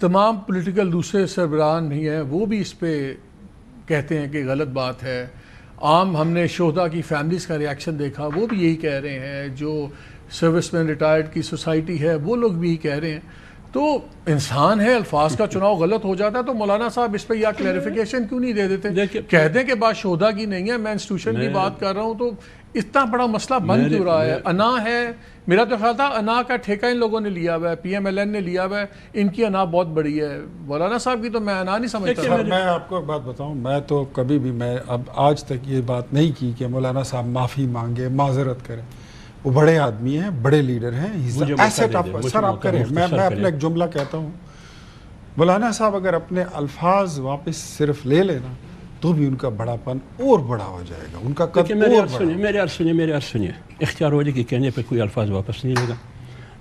تمام پولیٹیکل دوسرے سربراہان نہیں ہیں وہ بھی اس پہ کہتے ہیں کہ غلط بات ہے. عام ہم نے شہداء کی فیملیز کا ریاکشن دیکھا, وہ بھی یہی کہہ رہے ہیں. جو سروس مین ریٹائرڈ کی سوسائٹی ہے وہ لوگ بھی یہی کہہ رہے ہیں. تو انسان ہے, الفاظ کا چناؤ غلط ہو جاتا ہے, تو مولانا صاحب اس پہ یا کلیریفیکیشن کیوں نہیں دے دیتے؟ کہہ دیں کہ بات شہداء کی نہیں ہے, میں انسٹیٹیوشن کی بات کر رہا ہوں. تو اتنا بڑا مسئلہ بن کیوں رہا ہے؟ انا ہے, میرا تو خیال تھا انا کا ٹھیکہ ان لوگوں نے لیا ہوا ہے, پی ایم ایل این نے لیا ہوا ہے, ان کی انا بہت بڑی ہے. مولانا صاحب کی تو میں انا نہیں سمجھتا. میں آپ کو ایک بات بتاؤں, میں تو کبھی بھی میں اب آج تک یہ بات نہیں کی کہ مولانا صاحب معافی مانگے, معذرت کریں. وہ بڑے آدمی ہیں, بڑے لیڈر ہیں. ایسٹ آپ سر آپ کریں, میں اپنا ایک جملہ کہتا ہوں. مولانا صاحب اگر اپنے الفاظ واپس صرف لے لینا تو بھی ان کا بڑا پن اور بڑا ہو جائے گا, ان کا قد اور بڑا. میرے عرض سنیے, اختیار ولی کے کہنے پہ کوئی الفاظ واپس نہیں لے گا,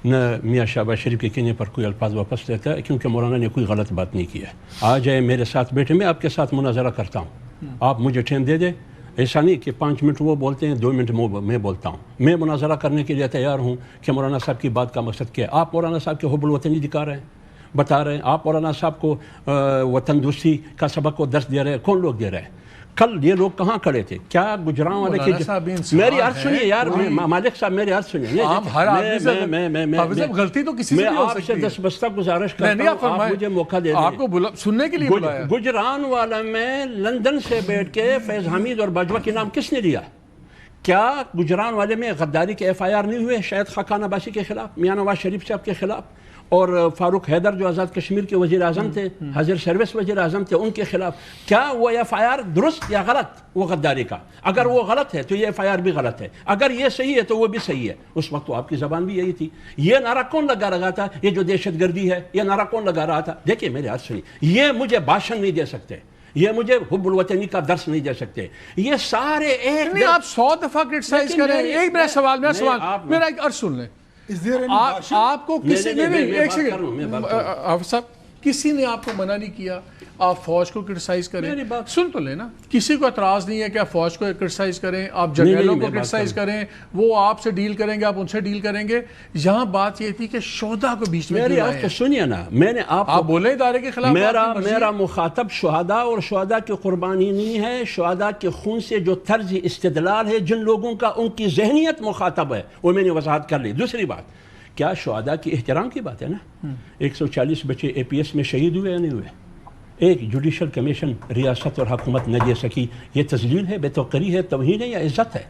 نہ میاں شہباز شریف کے کہنے پر کوئی الفاظ واپس لیتا ہے, کیونکہ مولانا نے کوئی غلط بات نہیں کی ہے. آ جائے میرے ساتھ بیٹھے, میں آپ کے ساتھ مناظرہ کرتا ہوں, آپ مجھے ٹائم دے دیں. ایسا نہیں کہ 5 منٹ وہ بولتے ہیں 2 منٹ میں بولتا ہوں. میں مناظرہ کرنے کے لیے تیار ہوں کہ مولانا صاحب کی بات کا مقصد کیا ہے. آپ مولانا صاحب کے حب الوطنی دکھا رہے ہیں, بتا رہے ہیں. آپ مولانا صاحب کو وطن دوستی کا سبق کو درس دے رہے ہیں. کون لوگ دے رہے ہیں؟ کل یہ لوگ کہاں کھڑے تھے؟ کیا گجراں والے کی میری عرض سنیے یار, مالک صاحب میری عرض سنیے. غلطی تو کسی سے میں آپ سے دستبستہ گزارش کرتا ہوں, آپ مجھے موقع دے دیں. آپ کو سننے کے لیے بلایا. گجران والا میں لندن سے بیٹھ کے فیض حمید اور باجوہ کے نام کس نے لیا؟ کیا گجران والے میں غداری کے ایف آئی آر نہیں ہوئے شاید خاقان عباسی کے خلاف, میاں نواز شریف صاحب کے خلاف, اور فاروق حیدر جو آزاد کشمیر کے وزیر اعظم تھے, حضر سروس وزیر اعظم تھے, ان کے خلاف کیا وہ ایف آئی آر درست یا غلط؟ وہ غداری کا اگر وہ غلط ہے تو یہ ایف آئی آر بھی غلط ہے, اگر یہ صحیح ہے تو وہ بھی صحیح ہے. اس وقت تو آپ کی زبان بھی یہی تھی. یہ نعرہ کون لگا رہا تھا؟ یہ جو دہشت گردی ہے, یہ نعرہ کون لگا رہا تھا؟ دیکھیے میرے ہاتھ سنیے, یہ مجھے بھاشن نہیں دے سکتے, یہ مجھے حب الوطنی کا درس نہیں دے سکتے. یہ سارے ایک نہیں, آپ 100 دفعہ کرٹیسائز کریں. ایک میرا سوال, میرا ایک عرض سن لیں. آپ کو کسی نے ایک سیکنڈ صاحب, کسی نے آپ کو منع نہیں کیا آپ فوج کو کرٹیسائز کریں. سن تو لینا, کسی کو اعتراض نہیں ہے کہ آپ فوج کو کرٹیسائز کریں, آپ جنرلوں کو کرٹیسائز کریں, وہ آپ سے ڈیل کریں گے, آپ ان سے ڈیل کریں گے. یہاں بات یہ تھی کہ شہداء کو بیچ میں میری آپ کو سنیے نا, میں نے آپ بولے ادارے کے خلاف. میرا مخاطب شہداء اور شہداء کی قربانی نہیں ہے, شہداء کے خون سے جو طرز استدلال ہے, جن لوگوں کا ان کی ذہنیت مخاطب ہے, وہ میں نے وضاحت کر لی. دوسری بات, کیا شہداء کی احترام کی بات ہے نا, 140 بچے اے پی ایس میں شہید ہوئے یا نہیں ہوئے؟ ایک جوڈیشل کمیشن ریاست اور حکومت نہ دے سکی, یہ تذلیل ہے, بے توقری ہے, توہین ہے یا عزت ہے؟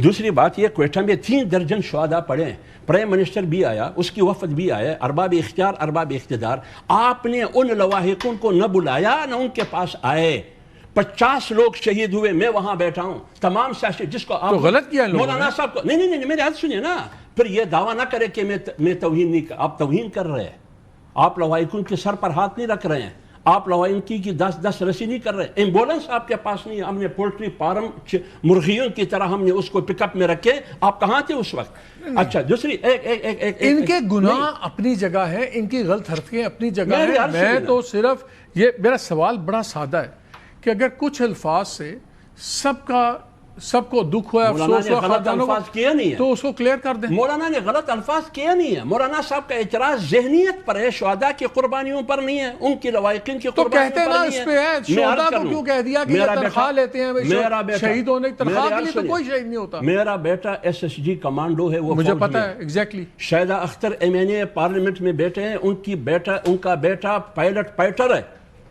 دوسری بات, یہ کوئٹہ میں 3 درجن شہداء پڑے ہیں, پرائم منسٹر بھی آیا, اس کی وفد بھی آیا, ارباب اختیار ارباب اقتدار. آپ نے ان لواحقوں کو نہ بلایا, نہ ان کے پاس آئے. 50 لوگ شہید ہوئے, میں وہاں بیٹھا ہوں, تمام سیاسی جس کو آپ غلط کیا مولانا صاحب کو نہیں میرے ہاتھ سنیے نا, پھر یہ دعویٰ نہ کرے کہ میں توہین نہیں, آپ توہین کر رہے ہیں. آپ لواحقوں کے سر پر ہاتھ نہیں رکھ رہے ہیں, آپ لواحقوں کی 10 رسی نہیں کر رہے. ایمبولنس آپ کے پاس نہیں ہے, ہم نے پولٹری فارم مرغیوں کی طرح ہم نے اس کو پک اپ میں رکھے, آپ کہاں تھے اس وقت؟ اچھا دوسری ان کے گناہ اپنی جگہ ہے, ان کی غلط حرکتیں اپنی جگہ ہے. میں تو صرف یہ, میرا سوال بڑا سادہ ہے کہ اگر کچھ الفاظ سے سب کو دکھ ہوا, افسوس ہوا, غلط الفاظ کیا نہیں ہے تو اس کو کلیئر کر دیں. مولانا نے غلط الفاظ کیا نہیں ہے. مولانا صاحب کا اعتراض ذہنیت پر ہے, شہداء کی قربانیوں پر نہیں ہے, ان کی لواحقین کی قربانیوں پر نہیں ہے. تو کہتے ہیں نا اس پہ ہے, شہداء کو کیوں کہہ دیا کہ یہ تنخواہ لیتے ہیں, شہید ہونے کی تنخواہ کے لیے تو کوئی شہید نہیں ہوتا. میرا بیٹا SSG کمانڈو ہے, وہ مجھے پتا ہے exactly. Shahida Akhtar MNA parliament میں بیٹھے ہیں, ان کا بیٹا پائلٹ فائٹر ہے,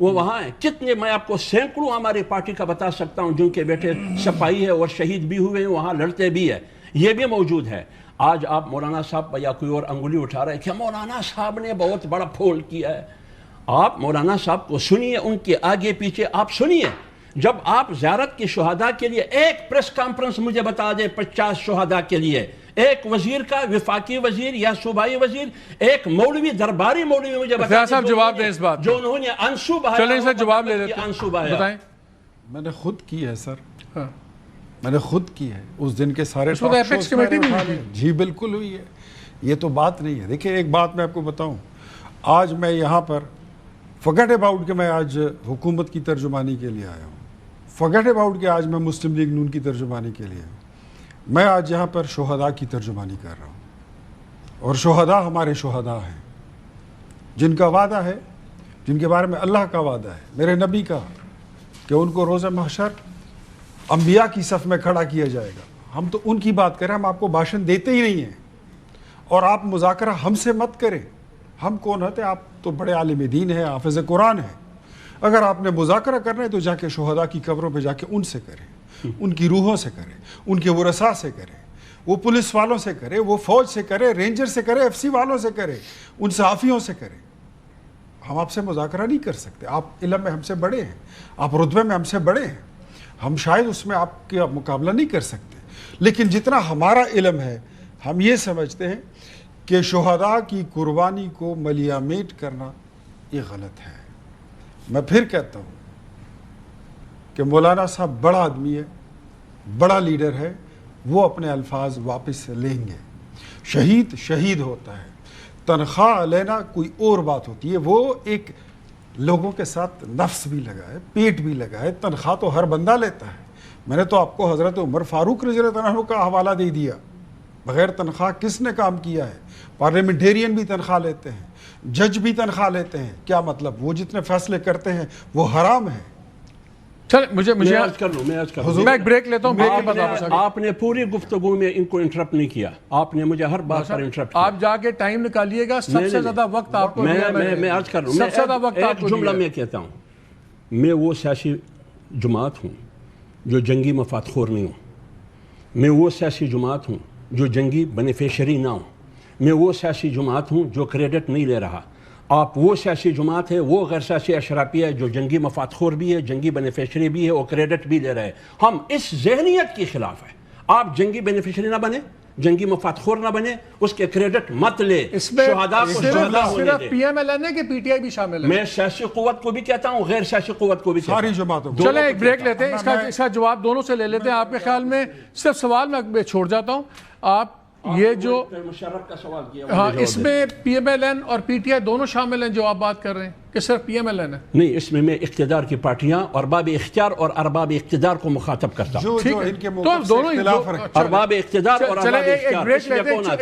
وہ وہاں ہیں. کتنے, میں آپ کو سینکڑوں ہماری پارٹی کا بتا سکتا ہوں جن کے بیٹے سپاہی ہے اور شہید بھی ہوئے ہیں, وہاں لڑتے بھی ہیں, یہ بھی موجود ہے. آج آپ مولانا صاحب یا کوئی اور انگلی اٹھا رہے ہیں کہ مولانا صاحب نے بہت بڑا پھول کیا ہے. آپ مولانا صاحب کو سنیے, ان کے آگے پیچھے آپ سنیے. جب آپ زیارت کی شہداء کے لیے ایک پریس کانفرنس مجھے بتا دیں 50 شہداء کے لیے, ایک وزیر کا, وفاقی وزیر یا صوبائی وزیر, ایک مولوی, درباری مولوی مجھے بتا دیں جواب دیں اس بات, جو انہوں نے انسو بہایا. چلیں سر جواب لے لیتے ہیں, بتائیں. میں نے خود کی ہے سر, میں نے خود کی ہے. اس دن کے سارے ایپیکس کمیٹی میں جی بالکل ہوئی ہے, یہ تو بات نہیں ہے. دیکھیں ایک بات میں آپ کو بتاؤں, آج میں یہاں پر فگٹ اباؤٹ کہ میں آج حکومت کی ترجمانی کے لیے آیا ہوں, فگٹ اباؤٹ کہ آج میں مسلم لیگ نون کی ترجمانی کے لیے ہوں. میں آج یہاں پر شہداء کی ترجمانی کر رہا ہوں, اور شہداء ہمارے شہداء ہیں جن کا وعدہ ہے جن کے بارے میں اللہ کا وعدہ ہے، میرے نبی کا، کہ ان کو روز محشر انبیاء کی صف میں کھڑا کیا جائے گا. ہم تو ان کی بات کریں، ہم آپ کو بھاشن دیتے ہی نہیں ہیں. اور آپ مذاکرہ ہم سے مت کریں. ہم کون ہوتے؟ آپ تو بڑے عالم دین ہیں، حافظ قرآن ہیں. اگر آپ نے مذاکرہ کرنا ہے تو جا کے شہداء کی قبروں پہ جا کے ان سے کریں، ان کی روحوں سے کریں، ان کے ورثاء سے کریں، وہ پولیس والوں سے کرے، وہ فوج سے کرے، رینجر سے کرے، ایف سی والوں سے کرے، ان صحافیوں سے کرے. ہم آپ سے مذاکرہ نہیں کر سکتے. آپ علم میں ہم سے بڑے ہیں، آپ رتبے میں ہم سے بڑے ہیں، ہم شاید اس میں آپ کا مقابلہ نہیں کر سکتے. لیکن جتنا ہمارا علم ہے، ہم یہ سمجھتے ہیں کہ شہداء کی قربانی کو ملیامیٹ کرنا یہ غلط ہے. میں پھر کہتا ہوں کہ مولانا صاحب بڑا آدمی ہے، بڑا لیڈر ہے، وہ اپنے الفاظ واپس لیں گے. شہید شہید ہوتا ہے، تنخواہ لینا کوئی اور بات ہوتی ہے. وہ ایک لوگوں کے ساتھ نفس بھی لگا ہے، پیٹ بھی لگا ہے. تنخواہ تو ہر بندہ لیتا ہے. میں نے تو آپ کو حضرت عمر فاروق رضی اللہ عنہ کا حوالہ دے دیا. بغیر تنخواہ کس نے کام کیا ہے؟ پارلیمنٹیرین بھی تنخواہ لیتے ہیں، جج بھی تنخواہ لیتے ہیں. کیا مطلب؟ وہ جتنے فیصلے کرتے ہیں وہ حرام ہیں. چل مجھے میں عرض کر لوں میں ایک بریک لیتا ہوں. آپ نے پوری گفتگو میں ان کو انٹرپٹ نہیں کیا. آپ نے مجھے ہر بات پر انٹرپٹ کیا. آپ جا کے ٹائم نکالیے گا. سب سے زیادہ وقت آپ کو میں عرض کر رہا ہوں. ایک جملہ میں کہتا ہوں، میں وہ سیاسی جماعت ہوں جو جنگی مفاد خور نہیں ہوں. میں وہ سیاسی جماعت ہوں جو جنگی بینیفیشری نہ ہوں. میں وہ سیاسی جماعت ہوں جو کریڈٹ نہیں لے رہا. آپ وہ سیاسی جماعت ہے، وہ غیر سیاسی اشرافی ہے جو جنگی مفاد خور بھی ہے، جنگی بینیفیشری بھی ہے اور کریڈٹ بھی لے رہے. ہم اس ذہنیت کے خلاف ہیں. آپ جنگی بینیفیشری نہ بنے، جنگی مفاد خور نہ بنے، اس کے کریڈٹ مت لے. شہداء کو شہداء ہونے دے. صرف پی ایم ایل این ہے کہ پی ٹی آئی بھی شامل ہے؟ میں سیاسی قوت کو بھی کہتا ہوں، غیر سیاسی قوت کو بھی کہتا ہوں. ساری جماعتوں کو. چلیں ایک بریک لیتے ہیں. اس کا جواب دونوں سے لے لیتے ہیں. آپ کے خیال میں صرف سوال میں چھوڑ جاتا ہوں. آپ یہ جو مشرف کا سوال کیا، ہاں، اس میں پی ایم ایل این اور پی ٹی آئی دونوں شامل ہیں جو آپ بات کر رہے ہیں کہ صرف پی ایم ایل این ہے؟ نہیں، اس میں اقتدار کی پارٹیاں اور ارباب اختیار اور ارباب اقتدار کو مخاطب کرتا ہوں. جو ان کے موقف سے اختلاف رکھتے ہیں. ارباب اقتدار اور ارباب اختیار، اس میں کون آتے ہیں؟